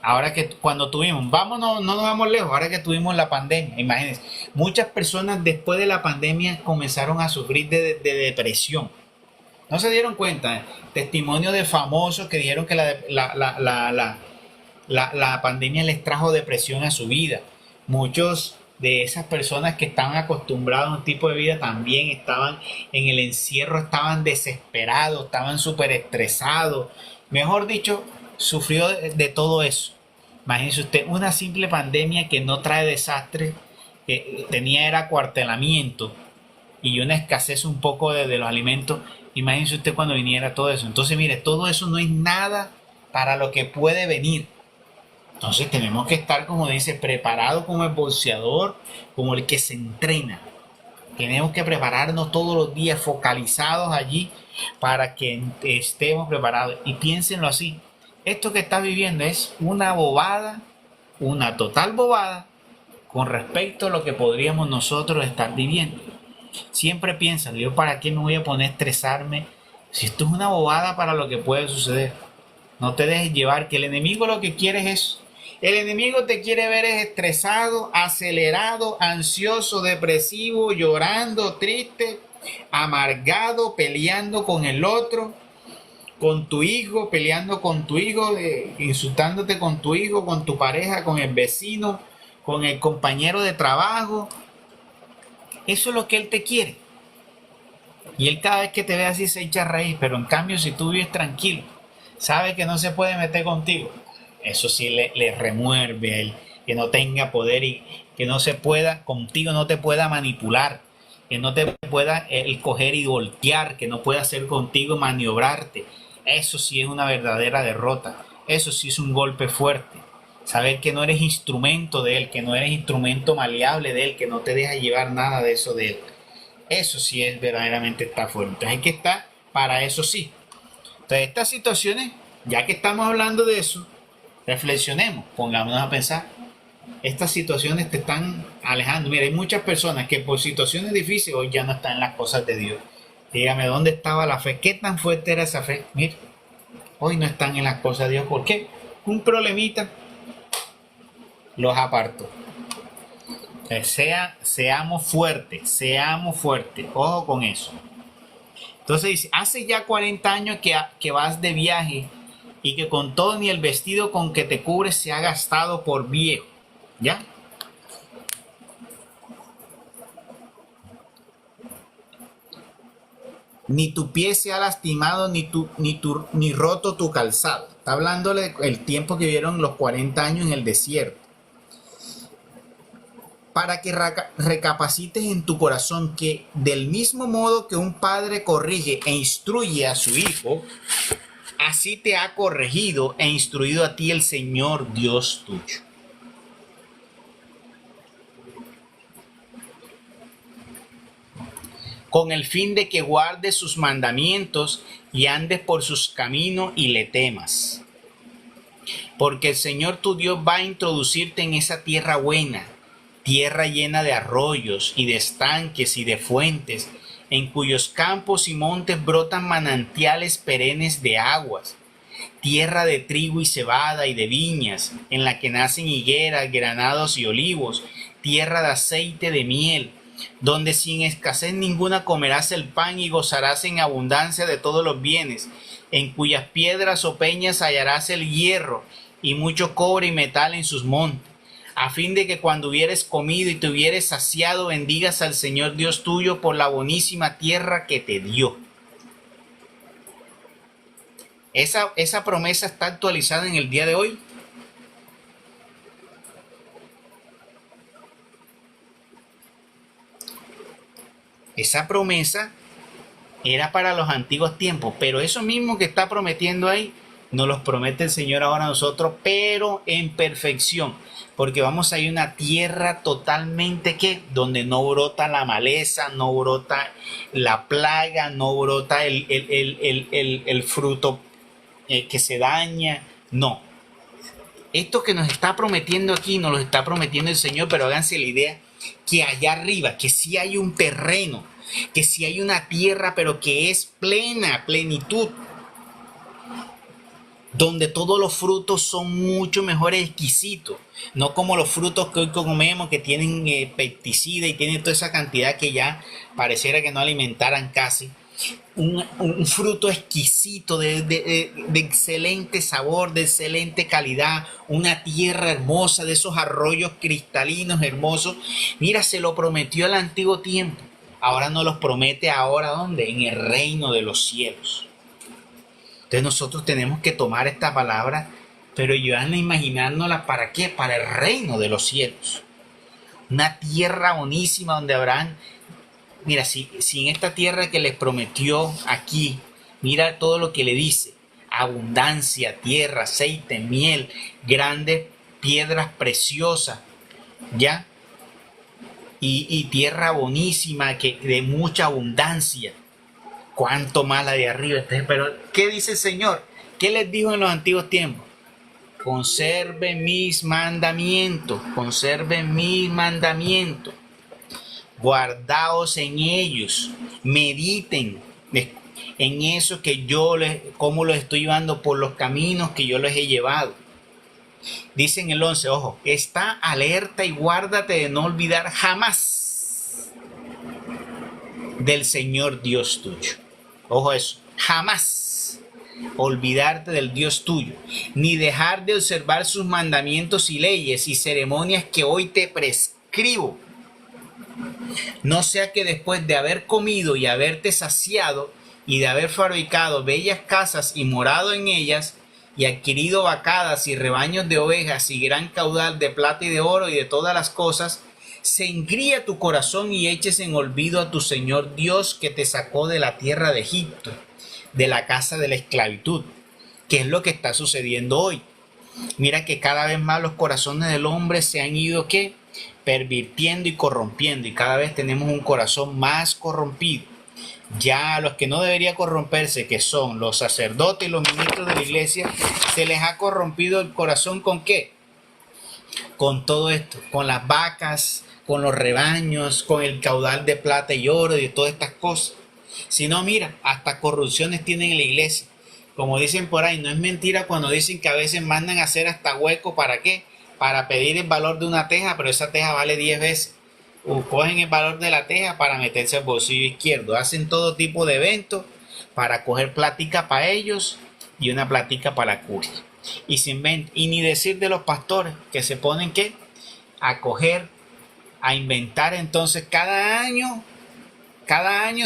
Ahora que cuando tuvimos, vámonos, no nos vamos lejos, ahora que tuvimos la pandemia, imagínense, muchas personas después de la pandemia comenzaron a sufrir de depresión. No se dieron cuenta, testimonios de famosos que dijeron que la pandemia les trajo depresión a su vida. Muchos de esas personas que estaban acostumbrados a un tipo de vida también estaban en el encierro, estaban desesperados, estaban súper estresados. Mejor dicho, sufrió de todo eso. Imagínese usted, una simple pandemia que no trae desastre, que tenía era acuartelamiento y una escasez un poco de los alimentos. Imagínese usted cuando viniera todo eso. Entonces, mire, todo eso no es nada para lo que puede venir. Entonces tenemos que estar, como dice, preparados como el boxeador, como el que se entrena. Tenemos que prepararnos todos los días, focalizados allí, para que estemos preparados. Y piénsenlo así, esto que estás viviendo es una bobada, una total bobada, con respecto a lo que podríamos nosotros estar viviendo. Siempre piensan, yo para qué me voy a poner a estresarme, si esto es una bobada para lo que puede suceder. No te dejes llevar, que el enemigo lo que quiere es eso. El enemigo te quiere ver es estresado, acelerado, ansioso, depresivo, llorando, triste, amargado, peleando con el otro, con tu hijo, peleando con tu hijo, insultándote con tu hijo, con tu pareja, con el vecino, con el compañero de trabajo. Eso es lo que él te quiere. Y él cada vez que te ve así se echa a reír, pero en cambio si tú vives tranquilo, sabe que no se puede meter contigo, eso sí le remueve a él, que no tenga poder y que no se pueda, contigo no te pueda manipular, que no te pueda él coger y voltear, que no pueda hacer contigo maniobrarte. Eso sí es una verdadera derrota, eso sí es un golpe fuerte. Saber que no eres instrumento de él, que no eres instrumento maleable de él, que no te deja llevar nada de eso de él. Eso sí es verdaderamente estar fuerte. Entonces hay que estar para eso sí. Entonces estas situaciones, ya que estamos hablando de eso, reflexionemos, pongámonos a pensar, Estas situaciones te están alejando. Mira, hay muchas personas que por situaciones difíciles hoy ya no están en las cosas de Dios. Dígame, ¿dónde estaba la fe? ¿Qué tan fuerte era esa fe? Mira, hoy no están en las cosas de Dios. ¿Por qué? Un problemita los apartó. Seamos fuertes, seamos fuertes. Ojo con eso. Entonces dice, hace ya 40 años que vas de viaje y que con todo ni el vestido con que te cubres se ha gastado por viejo. ¿Ya? Ni tu pie se ha lastimado, ni roto tu calzado. Está hablándole del tiempo que vivieron los 40 años en el desierto. Para que recapacites en tu corazón que del mismo modo que un padre corrige e instruye a su hijo, así te ha corregido e instruido a ti el Señor Dios tuyo. Con el fin de que guardes sus mandamientos y andes por sus caminos y le temas. Porque el Señor tu Dios va a introducirte en esa tierra buena, tierra llena de arroyos y de estanques y de fuentes, en cuyos campos y montes brotan manantiales perennes de aguas, tierra de trigo y cebada y de viñas, en la que nacen higueras, granados y olivos, tierra de aceite de miel, donde sin escasez ninguna comerás el pan y gozarás en abundancia de todos los bienes, en cuyas piedras o peñas hallarás el hierro y mucho cobre y metal en sus montes, a fin de que cuando hubieres comido y te hubieres saciado, bendigas al Señor Dios tuyo por la bonísima tierra que te dio. Esa promesa está actualizada en el día de hoy. Esa promesa era para los antiguos tiempos, pero eso mismo que está prometiendo ahí, nos los promete el Señor ahora a nosotros, pero en perfección, porque vamos a ir a una tierra totalmente donde no brota la maleza, no brota la plaga, no brota el fruto que se daña, no. Esto que nos está prometiendo aquí, nos lo está prometiendo el Señor, pero háganse la idea que allá arriba, que sí hay un terreno, que sí hay una tierra, pero que es plenitud, donde todos los frutos son mucho mejor exquisitos, no como los frutos que hoy comemos, que tienen pesticidas y tienen toda esa cantidad que ya pareciera que no alimentaran casi. Un fruto exquisito de excelente sabor, de excelente calidad, una tierra hermosa, de esos arroyos cristalinos hermosos. Mira, se lo prometió el antiguo tiempo, ahora nos los promete ahora, ¿dónde? En el reino de los cielos. Entonces nosotros tenemos que tomar esta palabra, pero ayudarnos a imaginárnosla, ¿para qué? Para el reino de los cielos. Una tierra bonísima donde habrán, mira, si en esta tierra que les prometió aquí, mira todo lo que le dice: abundancia, tierra, aceite, miel, grandes piedras preciosas, ¿ya? Y tierra bonísima, de mucha abundancia. Cuánto más la de arriba. Pero, ¿qué dice el Señor? ¿Qué les dijo en los antiguos tiempos? Conserven mis mandamientos, conserven mis mandamientos. Guardaos en ellos, mediten en eso que cómo los estoy llevando por los caminos que yo les he llevado. Dice en el 11, ojo, está alerta y guárdate de no olvidar jamás del Señor Dios tuyo. Ojo eso, jamás olvidarte del Dios tuyo, ni dejar de observar sus mandamientos y leyes y ceremonias que hoy te prescribo. No sea que después de haber comido y haberte saciado y de haber fabricado bellas casas y morado en ellas y adquirido vacadas y rebaños de ovejas y gran caudal de plata y de oro y de todas las cosas, se engríe tu corazón y eches en olvido a tu Señor Dios que te sacó de la tierra de Egipto, de la casa de la esclavitud, que es lo que está sucediendo hoy. Mira que cada vez más los corazones del hombre se han ido, ¿qué? Pervirtiendo y corrompiendo, y cada vez tenemos un corazón más corrompido. Ya a los que no debería corromperse, que son los sacerdotes y los ministros de la iglesia, se les ha corrompido el corazón ¿con qué? con todo esto, con las vacas, con los rebaños, con el caudal de plata y oro y de todas estas cosas. Si no, mira, hasta corrupciones tienen en la iglesia. Como dicen por ahí, no es mentira cuando dicen que a veces mandan a hacer hasta hueco. ¿Para qué? Para pedir el valor de una teja, pero esa teja vale 10 veces. O cogen el valor de la teja para meterse al bolsillo izquierdo. Hacen todo tipo de eventos para coger plática para ellos y una plática para la curia. Y se inventan. Y ni decir de los pastores que se ponen ¿qué? A coger, a inventar. Entonces cada año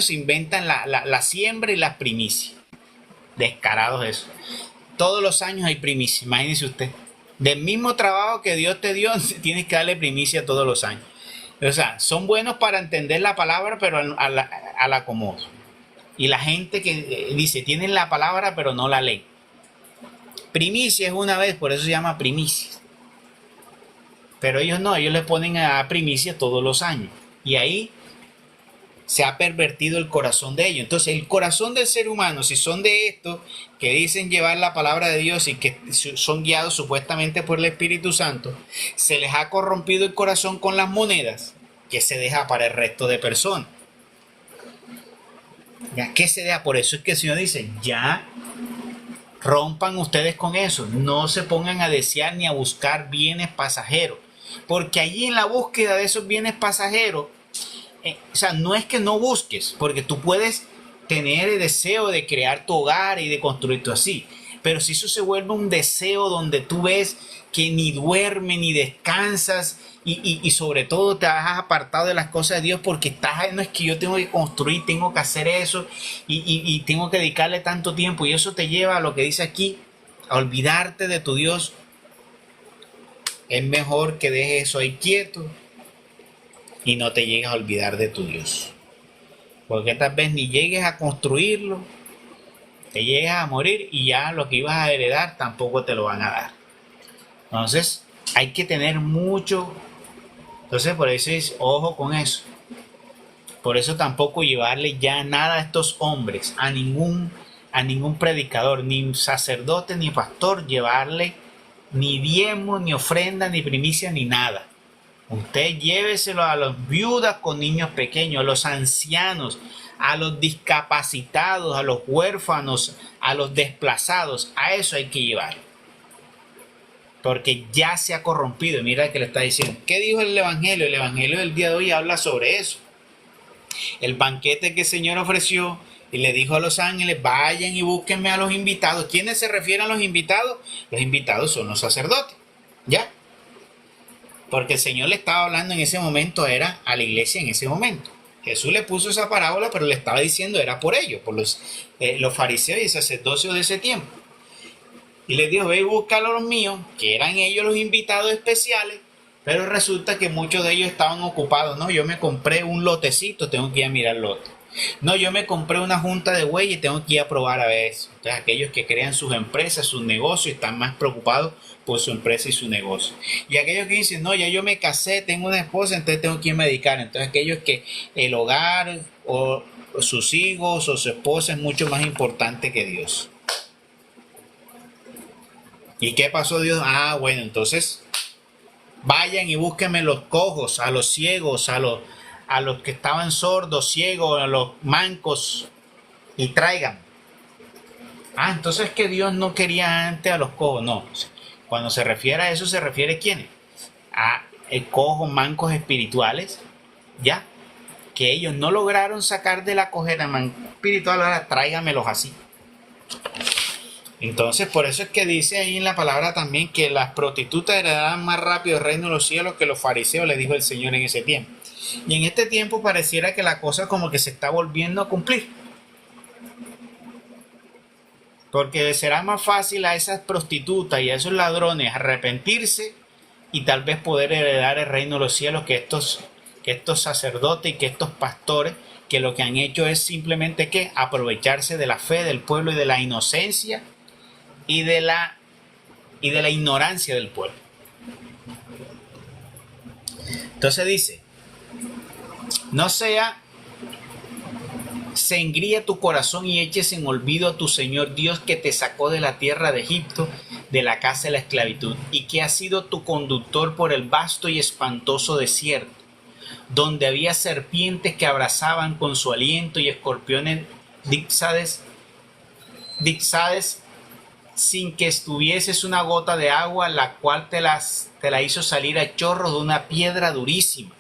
se inventan la siembra y las primicias. Descarados eso. Todos los años hay primicia, imagínese usted. Del mismo trabajo que Dios te dio, tienes que darle primicia todos los años. O sea, son buenos para entender la palabra, pero al acomodo. Y la gente que dice, tienen la palabra, pero no la leen. Primicia es una vez, por eso se llama primicia. Pero ellos no, ellos le ponen a primicia todos los años. Y ahí se ha pervertido el corazón de ellos. Entonces, el corazón del ser humano, si son de estos que dicen llevar la palabra de Dios y que son guiados supuestamente por el Espíritu Santo, se les ha corrompido el corazón con las monedas que se deja para el resto de personas. ¿Ya? ¿Qué se deja? Por eso es que el Señor dice, ya rompan ustedes con eso. No se pongan a desear ni a buscar bienes pasajeros. Porque allí en la búsqueda de esos bienes pasajeros, o sea, no es que no busques, porque tú puedes tener el deseo de crear tu hogar y de construir tu así. Pero si eso se vuelve un deseo donde tú ves que ni duermes ni descansas y sobre todo te has apartado de las cosas de Dios porque no es que yo tengo que construir, tengo que hacer eso y tengo que dedicarle tanto tiempo y eso te lleva a lo que dice aquí, a olvidarte de tu Dios. Es mejor que dejes eso ahí quieto y no te llegues a olvidar de tu Dios. Porque tal vez ni llegues a construirlo, te llegues a morir y ya lo que ibas a heredar tampoco te lo van a dar. Entonces hay que tener mucho. Entonces por eso es ojo con eso. Por eso tampoco llevarle ya nada a estos hombres, a ningún predicador, ni sacerdote, ni pastor, llevarle ni diezmo, ni ofrenda, ni primicia, ni nada. Usted lléveselo a las viudas con niños pequeños, a los ancianos, a los discapacitados, a los huérfanos, a los desplazados. A eso hay que llevar. Porque ya se ha corrompido. Mira que le está diciendo. ¿Qué dijo el Evangelio? El Evangelio del día de hoy habla sobre eso. El banquete que el Señor ofreció y le dijo a los ángeles, vayan y búsquenme a los invitados. ¿Quiénes se refieren a los invitados? Los invitados son los sacerdotes. ¿Ya? Porque el Señor le estaba hablando en ese momento, era a la iglesia en ese momento. Jesús le puso esa parábola, pero le estaba diciendo, era por ellos, por los fariseos y sacerdocios de ese tiempo. Y les dijo, ve y búscalo a los míos, que eran ellos los invitados especiales, pero resulta que muchos de ellos estaban ocupados. No, yo me compré un lotecito, tengo que ir a mirar el lote. No, yo me compré una junta de bueyes y tengo que ir a probar a ver eso. Entonces aquellos que crean sus empresas, sus negocios, están más preocupados por su empresa y su negocio. Y aquellos que dicen, no, ya yo me casé, tengo una esposa, entonces tengo que irme a dedicar. Entonces aquellos que el hogar o sus hijos o su esposa es mucho más importante que Dios. ¿Y qué pasó Dios? Ah, bueno, entonces vayan y búsquenme los cojos, a los ciegos, a los que estaban sordos, ciegos, a los mancos y traigan. Ah, entonces que Dios no quería antes a los cojos. No, cuando se refiere a eso se refiere a quiénes, a cojos, mancos espirituales, ya, que ellos no lograron sacar de la cojera manco espiritual, ahora tráigamelos así. Entonces por eso es que dice ahí en la palabra también que las prostitutas heredarán más rápido el reino de los cielos que los fariseos, le dijo el Señor en ese tiempo. Y en este tiempo pareciera que la cosa como que se está volviendo a cumplir. Porque será más fácil a esas prostitutas y a esos ladrones arrepentirse y tal vez poder heredar el reino de los cielos que estos sacerdotes y que estos pastores, que lo que han hecho es simplemente que aprovecharse de la fe del pueblo y de la inocencia y de la ignorancia del pueblo. Entonces dice, no sea se engríe tu corazón y eches en olvido a tu Señor Dios que te sacó de la tierra de Egipto, de la casa de la esclavitud, y que has sido tu conductor por el vasto y espantoso desierto, donde había serpientes que abrazaban con su aliento y escorpiones dixades, sin que estuvieses una gota de agua, la cual te la hizo salir a chorros de una piedra durísima,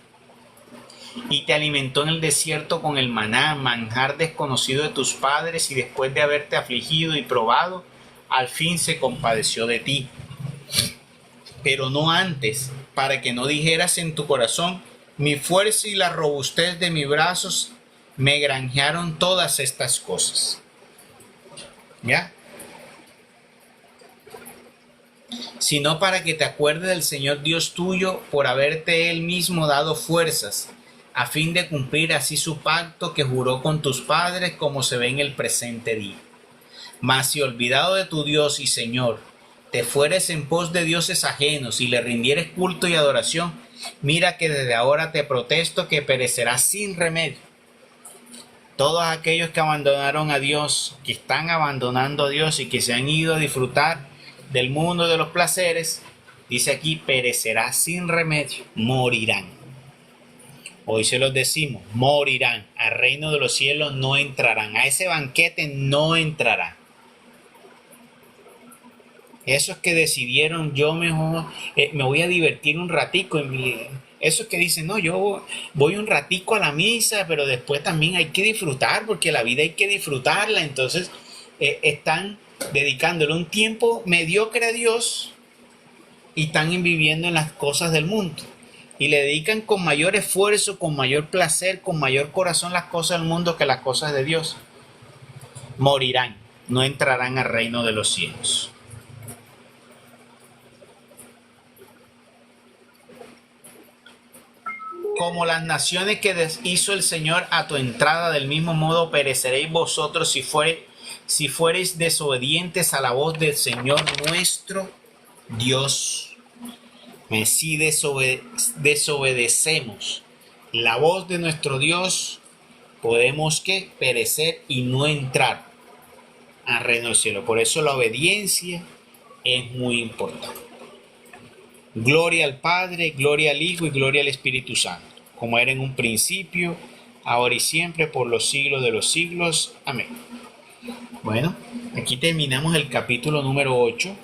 y te alimentó en el desierto con el maná, manjar desconocido de tus padres, y después de haberte afligido y probado, al fin se compadeció de ti. Pero no antes, para que no dijeras en tu corazón: mi fuerza y la robustez de mis brazos me granjearon todas estas cosas. ¿Ya? Sino para que te acuerdes del Señor Dios tuyo, por haberte Él mismo dado fuerzas, a fin de cumplir así su pacto que juró con tus padres, como se ve en el presente día. Mas si olvidado de tu Dios y Señor, te fueres en pos de dioses ajenos y le rindieres culto y adoración, mira que desde ahora te protesto que perecerás sin remedio. Todos aquellos que abandonaron a Dios, que están abandonando a Dios y que se han ido a disfrutar del mundo de los placeres, dice aquí, perecerá sin remedio, morirán. Hoy se los decimos, morirán, al reino de los cielos no entrarán, a ese banquete no entrarán. Esos que decidieron, yo mejor me voy a divertir un ratico, esos que dicen, no, yo voy un ratico a la misa, pero después también hay que disfrutar, porque la vida hay que disfrutarla. Entonces están dedicándole un tiempo mediocre a Dios y están viviendo en las cosas del mundo. Y le dedican con mayor esfuerzo, con mayor placer, con mayor corazón las cosas del mundo que las cosas de Dios. Morirán, no entrarán al reino de los cielos. Como las naciones que hizo el Señor a tu entrada, del mismo modo pereceréis vosotros si fuereis desobedientes a la voz del Señor nuestro Dios. Si desobedecemos la voz de nuestro Dios, podemos ¿qué? Perecer y no entrar al reino del cielo. Por eso la obediencia es muy importante. Gloria al Padre, gloria al Hijo y gloria al Espíritu Santo, como era en un principio, ahora y siempre, por los siglos de los siglos. Amén. Bueno, aquí terminamos el capítulo número 8.